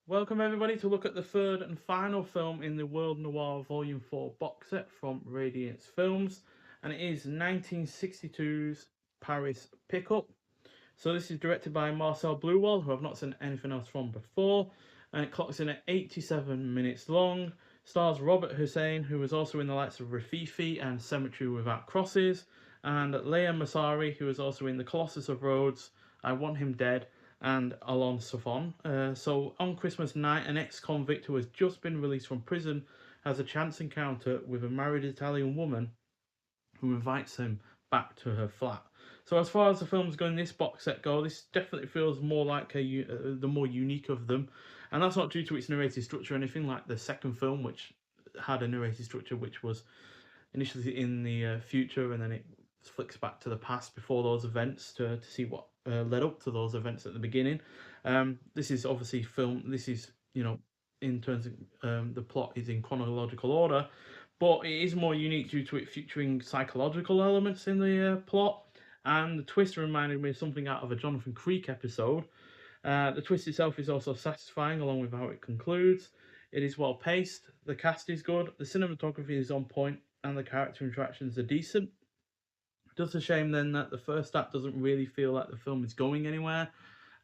Welcome everybody to look at the third and final film in the World Noir Volume 4 box set from Radiance Films, and it is 1962's Paris Pickup. So this is directed by Marcel Bluewall, who I've not seen anything else from before, and it clocks in at 87 minutes long. Stars Robert Hussein, who was also in the likes of Rafifi and Cemetery Without Crosses, and Leah Masari, who was also in The Colossus of Rhodes, I Want Him Dead, and Alon Safon. So on Christmas night, an ex-convict who has just been released from prison has a chance encounter with a married Italian woman who invites him back to her flat. So as far as the films go in this box set go, this definitely feels more like the more unique of them, and that's not due to its narrative structure or anything like the second film, which had a narrative structure which was initially in the future, and then it flicks back to the past before those events to see what led up to those events at the beginning. This is obviously film. This is in terms of the plot is in chronological order, but it is more unique due to it featuring psychological elements in the plot. And the twist reminded me of something out of a Jonathan Creek episode. The twist itself is also satisfying, along with how it concludes. It is well paced, the cast is good, the cinematography is on point, and the character interactions are decent. Just a shame then that the first act doesn't really feel like the film is going anywhere,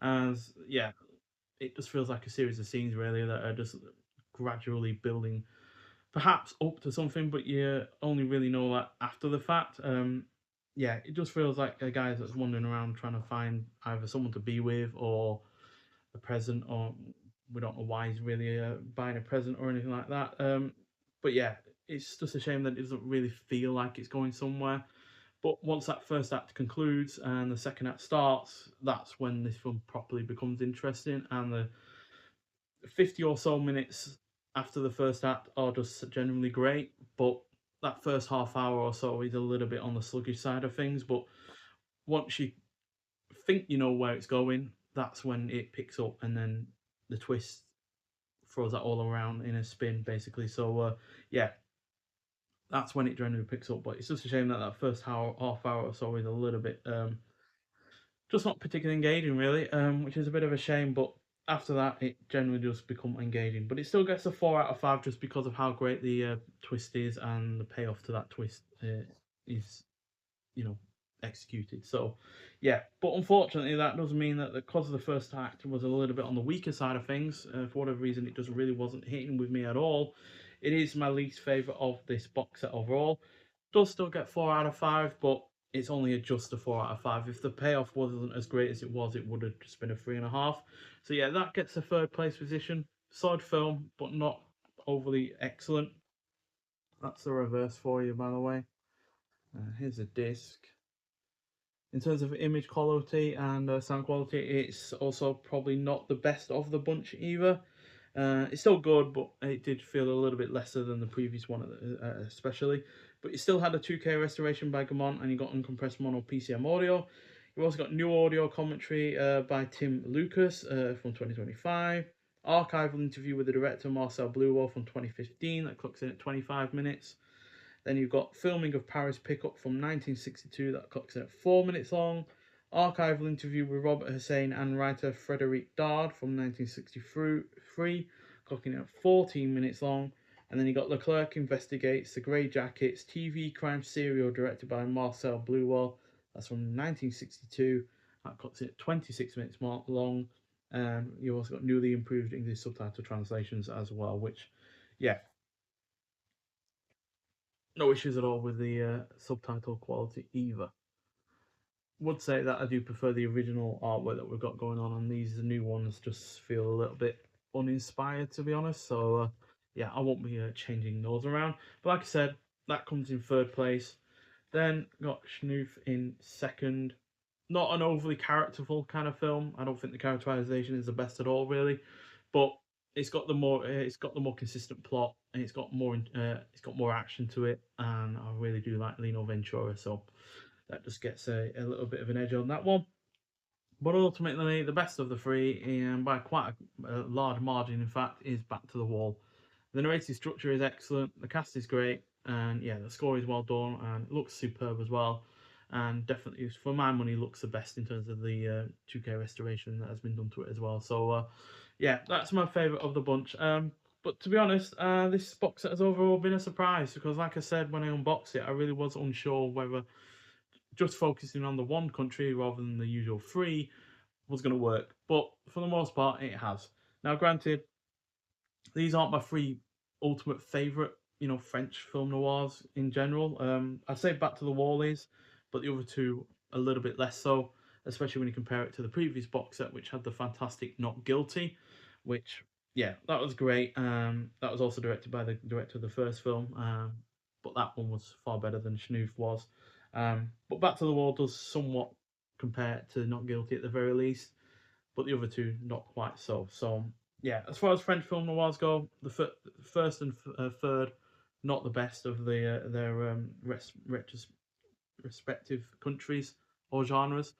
as yeah, it just feels like a series of scenes really that are just gradually building, perhaps up to something, but you only really know that after the fact. Yeah, it just feels like a guy that's wandering around trying to find either someone to be with or a present, or we don't know why he's really buying a present or anything like that. But yeah, it's just a shame that it doesn't really feel like it's going somewhere. But once that first act concludes and the second act starts, that's when this film properly becomes interesting. And the 50 or so minutes after the first act are just generally great. But that first half hour or so is a little bit on the sluggish side of things. But once you think you know where it's going, that's when it picks up, and then the twist throws that all around in a spin, basically. So yeah, that's when it generally picks up. But it's just a shame that that first half hour or so is a little bit just not particularly engaging, really, which is a bit of a shame. But after that, it generally does become engaging. But it still gets a 4 out of 5 just because of how great the twist is, and the payoff to that twist is you know executed. So yeah, but unfortunately that does mean that because of the first act was a little bit on the weaker side of things, for whatever reason it just really wasn't hitting with me at all. It is my least favorite of this box set overall. Does still get 4 out of 5, but it's only just a 4 out of 5. If the payoff wasn't as great as it was, it would have just been a 3.5. So yeah, that gets a third place position. Solid film, but not overly excellent. That's the reverse for you, by the way. Here's a disc. In terms of image quality and sound quality, it's also probably not the best of the bunch either. It's still good, but it did feel a little bit lesser than the previous one, especially. But you still had a 2K restoration by Gaumont, and you got uncompressed mono PCM audio. You also got new audio commentary by Tim Lucas from 2025. Archival interview with the director Marcel Bluewell from 2015 that clocks in at 25 minutes. Then you've got filming of Paris Pickup from 1962 that clocks in at 4 minutes long. Archival interview with Robert Hussein and writer Frederic Dard from 1963, clocking in at 14 minutes long. And then you got Leclerc Investigates, The Grey Jackets, TV crime serial directed by Marcel Bluewell. That's from 1962. That clocks in at 26 minutes long. And you also got newly improved English subtitle translations as well, which, yeah, no issues at all with the subtitle quality either. Would say that I do prefer the original artwork that we've got going on, and these new ones just feel a little bit uninspired, to be honest. So yeah, I won't be changing those around. But like I said, that comes in third place. Then got Schnoof in second. Not an overly characterful kind of film. I don't think the characterization is the best at all, really, but it's got the more consistent plot, and it's got more action to it, and I really do like Lino Ventura, so that just gets a little bit of an edge on that one. But ultimately, the best of the three, and by quite a large margin, in fact, is Back to the Wall. The narrative structure is excellent, the cast is great, and yeah, the score is well done and it looks superb as well. And definitely, for my money, looks the best in terms of the 2K restoration that has been done to it as well. So yeah, that's my favourite of the bunch. But to be honest, this box set has overall been a surprise because, like I said when I unboxed it, I really was unsure whether just focusing on the one country rather than the usual three was going to work. But for the most part, it has. Now, granted, these aren't my three ultimate favourite, French film noirs in general. I'd say Back to the Wall is, but the other two a little bit less so, especially when you compare it to the previous box set, which had the fantastic Not Guilty, which, yeah, that was great. That was also directed by the director of the first film, but that one was far better than Schnoof was. But Back to the Wall does somewhat compare to Not Guilty at the very least, but the other two not quite so. So yeah, as far as French film noirs go, the first and third, not the best of their respective countries or genres,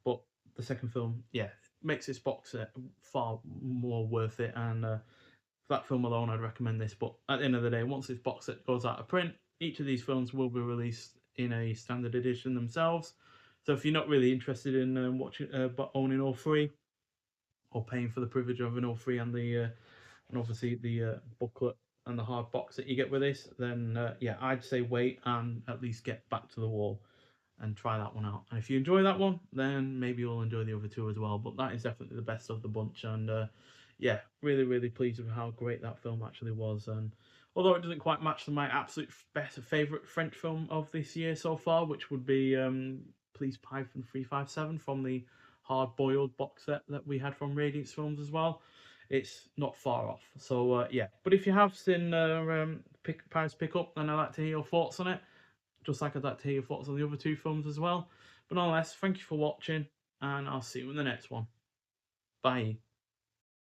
but the second film, yeah, makes this box set far more worth it. And for that film alone, I'd recommend this. But at the end of the day, once this box set goes out of print, each of these films will be released in a standard edition themselves. So if you're not really interested in watching, but owning all three, or paying for the privilege of an all free and the and obviously the booklet and the hard box that you get with this, then yeah, I'd say wait and at least get Back to the Wall and try that one out. And if you enjoy that one, then maybe you'll enjoy the other two as well. But that is definitely the best of the bunch, and yeah, really, really pleased with how great that film actually was. And although it doesn't quite match my absolute best favorite French film of this year so far, which would be Please Python 357 from the hard boiled box set that we had from Radiance Films as well. It's not far off. So yeah, but if you have seen Paris Pickup, then I'd like to hear your thoughts on it. Just like I'd like to hear your thoughts on the other two films as well. But nonetheless, thank you for watching, and I'll see you in the next one. Bye.